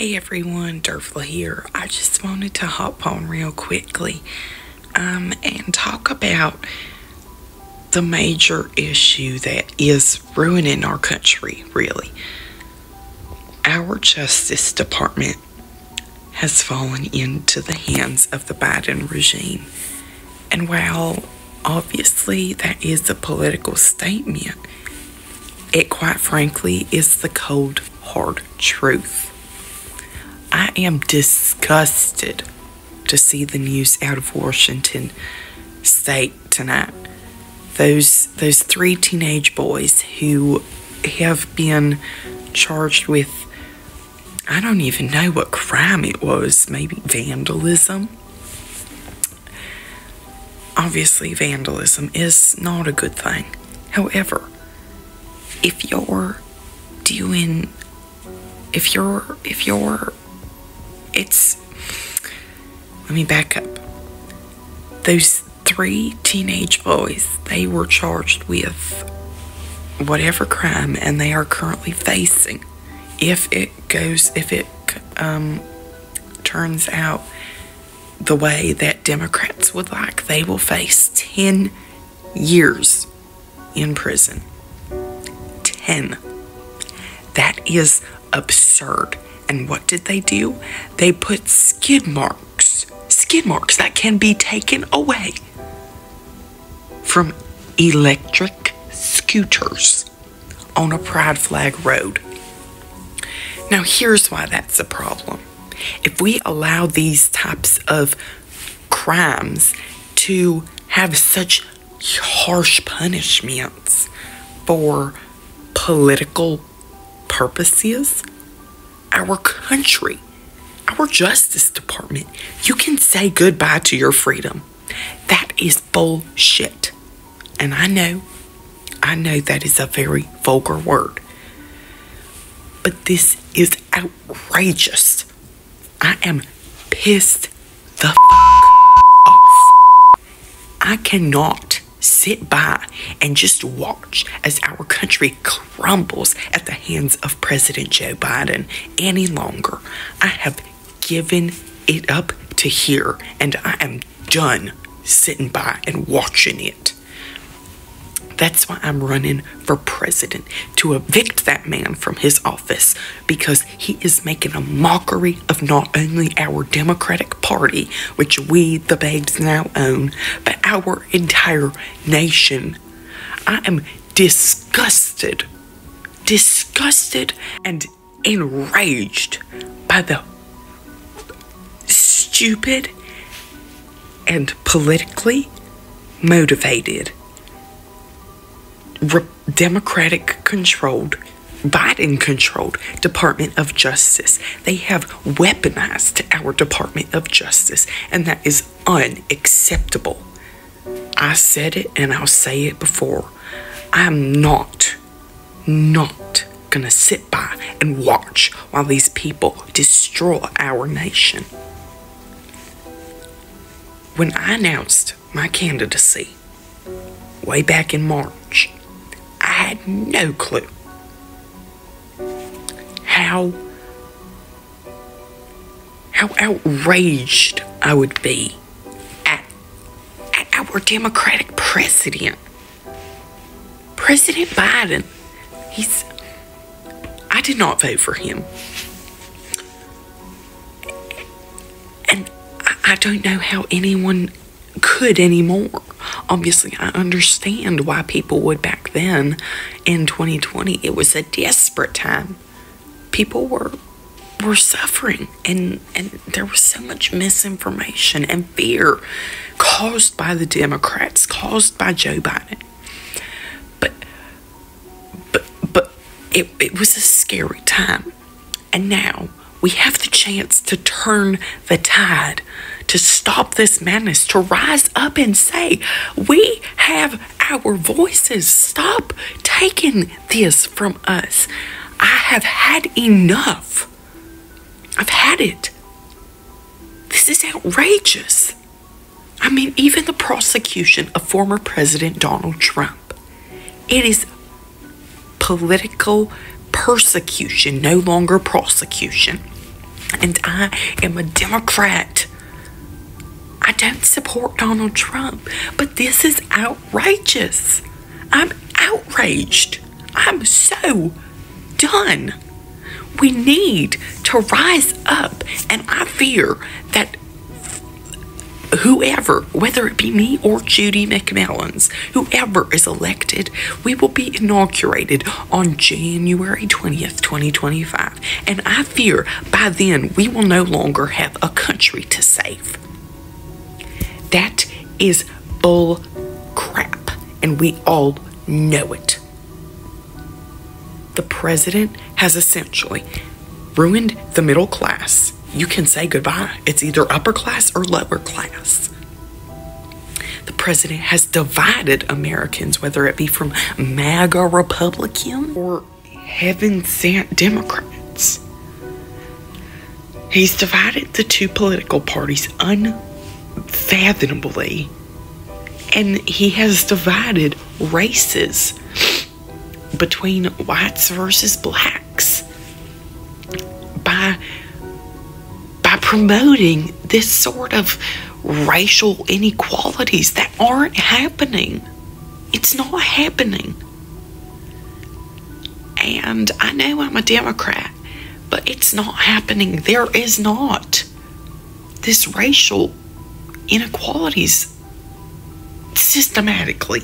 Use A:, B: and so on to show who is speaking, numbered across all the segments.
A: Hey everyone, Dervla here. I just wanted to hop on real quickly and talk about the major issue that is ruining our country, really. Our Justice Department has fallen into the hands of the Biden regime. And while obviously that is a political statement, it quite frankly is the cold, hard truth. I am disgusted to see the news out of Washington State tonight. Those three teenage boys who have been charged with, I don't even know what crime it was, maybe vandalism. Obviously, vandalism is not a good thing. However, if you're let me back up. Those three teenage boys, they were charged with whatever crime, and they are currently facing, if it turns out the way that Democrats would like, they will face 10 years in prison. 10. That is absurd. And what did they do? They put skid marks that can be taken away from electric scooters on a pride flag road. Now, here's why that's a problem. If we allow these types of crimes to have such harsh punishments for political purposes, our country, our Justice Department, you can say goodbye to your freedom. That is bullshit. And I know that is a very vulgar word. But this is outrageous. I am pissed the off. I cannot sit by and just watch as our country crumbles at the hands of President Joe Biden any longer. I have given it up to here, and I am done sitting by and watching it. That's why I'm running for president, to evict that man from his office, because he is making a mockery of not only our Democratic Party, which we, the babes, now own, but our entire nation. I am disgusted and enraged by the stupid and politically motivated Democratic-controlled, Biden-controlled Department of Justice. They have weaponized our Department of Justice, and that is unacceptable. I said it, and I'll say it before. I'm not gonna sit by and watch while these people destroy our nation. When I announced my candidacy way back in March, I had no clue how outraged I would be at our Democratic president. President Biden, I did not vote for him. And I don't know how anyone could anymore. Obviously, I understand why people would back then in 2020. It was a desperate time. People were suffering, and there was so much misinformation and fear caused by the Democrats, caused by Joe Biden. But it was a scary time. And now we have the chance to turn the tide, to stop this madness, to rise up and say, we have our voices. Stop taking this from us. I have had enough. I've had it. This is outrageous. I mean, even the prosecution of former President Donald Trump, it is political persecution, no longer prosecution. And I am a Democrat. I don't support Donald Trump, but this is outrageous. I'm outraged. I'm so done. We need to rise up, and I fear that whoever, whether it be me or Judy McMillans, whoever is elected, we will be inaugurated on January 20th, 2025. And I fear by then we will no longer have a country to save. That is bull crap, and we all know it. The president has essentially ruined the middle class. You can say goodbye. It's either upper class or lower class. The president has divided Americans, whether it be from MAGA Republican or heaven-sent Democrats. He's divided the two political parties unfathomably, and he has divided races between whites versus blacks by promoting this sort of racial inequalities that aren't happening. It's not happening. And I know I'm a Democrat, but it's not happening. There is not this racial inequalities systematically.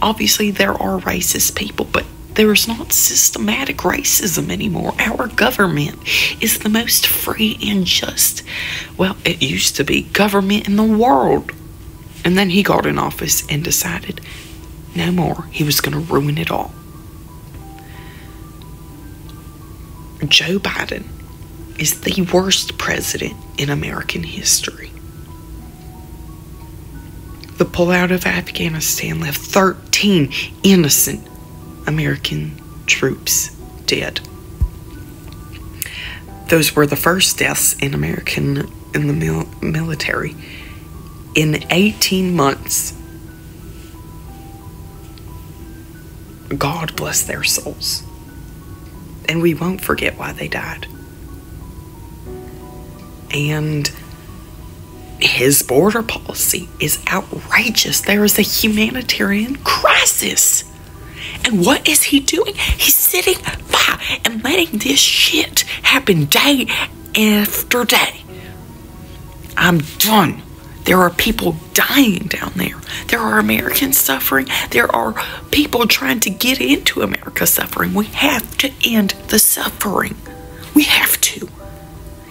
A: Obviously, there are racist people, but there's not systematic racism anymore. Our government is the most free and just, well, it used to be, government in the world. And then he got in office and decided no more. He was going to ruin it all. Joe Biden is the worst president in American history. The pullout of Afghanistan left 13 innocent American troops dead. Those were the first deaths in the military in 18 months. God bless their souls. And we won't forget why they died. And his border policy is outrageous. There is a humanitarian crisis. And what is he doing? He's sitting by and letting this shit happen day after day. I'm done. There are people dying down there. There are Americans suffering. There are people trying to get into America suffering. We have to end the suffering. We have to.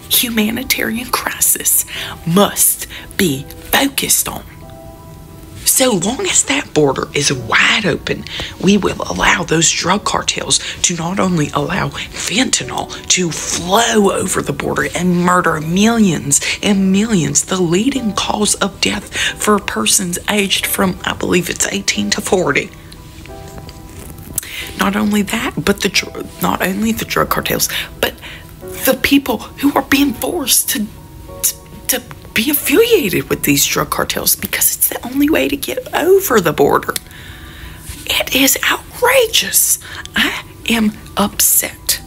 A: Humanitarian crisis must be focused on. So long as that border is wide open, we will allow those drug cartels to not only allow fentanyl to flow over the border and murder millions and millions, the leading cause of death for persons aged from, I believe it's 18 to 40. Not only that, but not only the drug cartels, but the people who are being forced to be affiliated with these drug cartels because it's the only way to get over the border. It is outrageous. I am upset,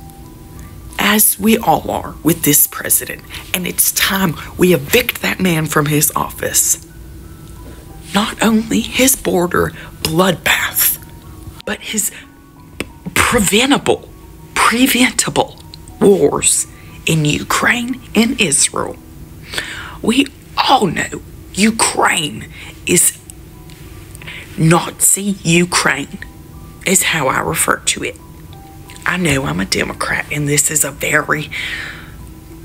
A: as we all are, with this president, and it's time we evict that man from his office. Not only his border bloodbath, but his preventable wars in Ukraine and Israel. We all know Ukraine is Nazi Ukraine, is how I refer to it. I know I'm a Democrat, and this is a very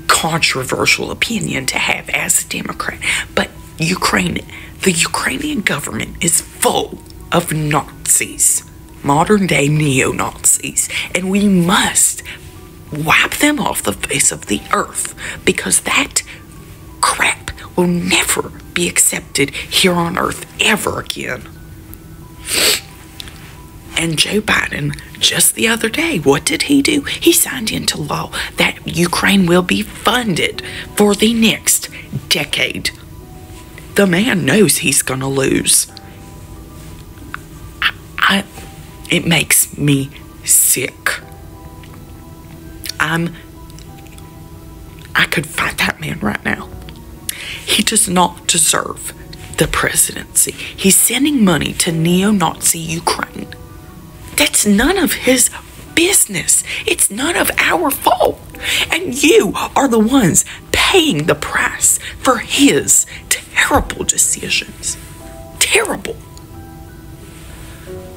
A: controversial opinion to have as a Democrat, but the Ukrainian government is full of Nazis, modern day neo-Nazis, and we must wipe them off the face of the earth, because that crap will never be accepted here on earth ever again. And Joe Biden, just the other day, what did he do? He signed into law that Ukraine will be funded for the next decade. The man knows he's gonna lose. It makes me sick. I could fight that man right now. He does not deserve the presidency. He's sending money to neo-Nazi Ukraine. That's none of his business. It's none of our fault. And you are the ones paying the price for his terrible decisions. Terrible.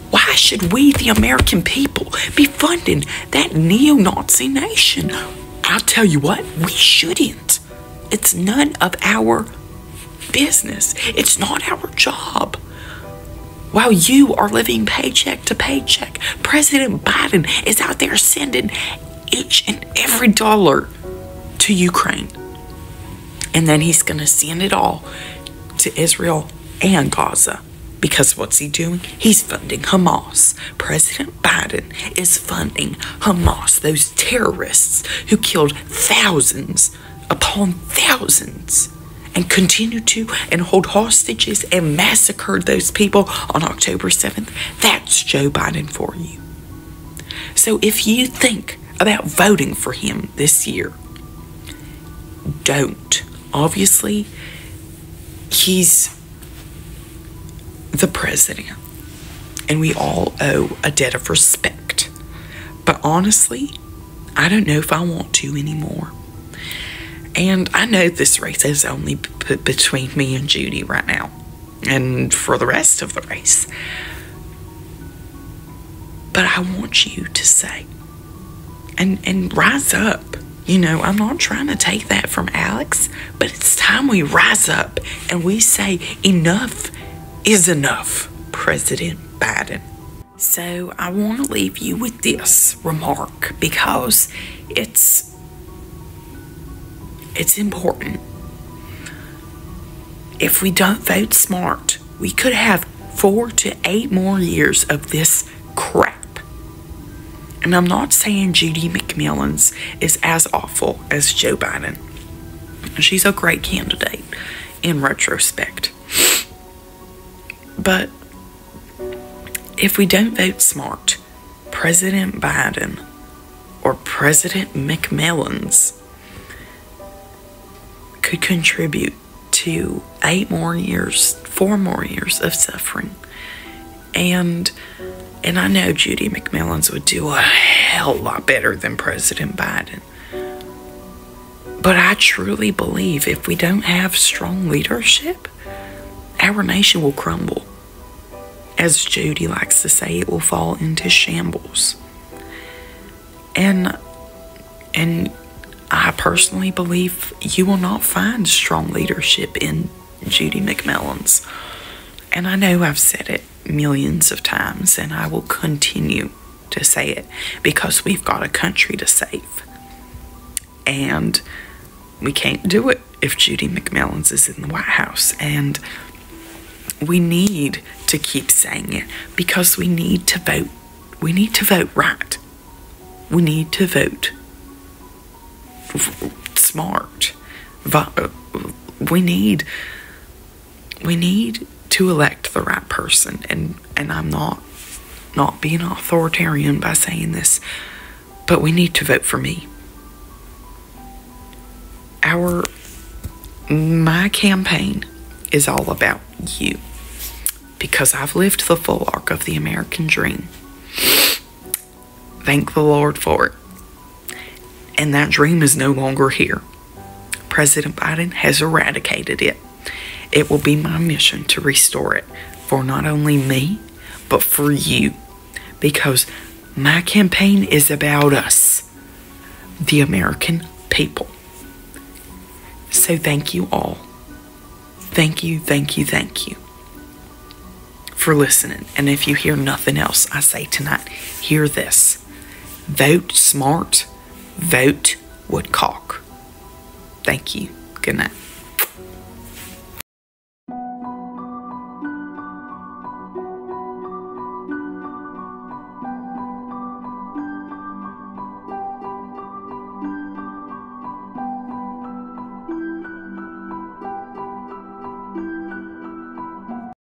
A: Why should we, the American people, be funding that neo-Nazi nation? I'll tell you what, we shouldn't. It's none of our business. It's not our job. While you are living paycheck to paycheck, President Biden is out there sending each and every dollar to Ukraine. And then he's going to send it all to Israel and Gaza. Because what's he doing? He's funding Hamas. President Biden is funding Hamas, those terrorists who killed thousands upon thousands and continue to and hold hostages and massacred those people on October 7th. That's Joe Biden for you. So if you think about voting for him this year, don't. Obviously, he's the president, and we all owe a debt of respect. But honestly, I don't know if I want to anymore. And I know this race is only between me and Judy right now, and for the rest of the race. But I want you to say, and rise up. You know, I'm not trying to take that from Alex, but it's time we rise up and we say enough is enough, President Biden. So I want to leave you with this remark because it's important. If we don't vote smart, we could have 4 to 8 more years of this crap. And I'm not saying Judy McMillan's is as awful as Joe Biden. She's a great candidate in retrospect. But if we don't vote smart, President Biden or President McMillan's could contribute to 8 more years, 4 more years of suffering. And I know Judy McMillan's would do a hell lot better than President Biden. But I truly believe if we don't have strong leadership, our nation will crumble. As Judy likes to say, it will fall into shambles. And I personally believe you will not find strong leadership in Judy McMillan's. And I know I've said it millions of times, and I will continue to say it because we've got a country to save. And we can't do it if Judy McMillan's is in the White House. And we need to keep saying it because we need to vote. We need to vote right. We need to vote smart. We need to elect the right person. And I'm not being authoritarian by saying this, but we need to vote for me. My campaign is all about you because I've lived the full arc of the American dream. Thank the Lord for it. And that dream is no longer here. President Biden has eradicated it. It will be my mission to restore it for not only me, but for you. Because my campaign is about us, the American people. So thank you all. Thank you, thank you, thank you for listening. And if you hear nothing else I say tonight, hear this. Vote smart. Vote Woodcock. Thank you. Good night.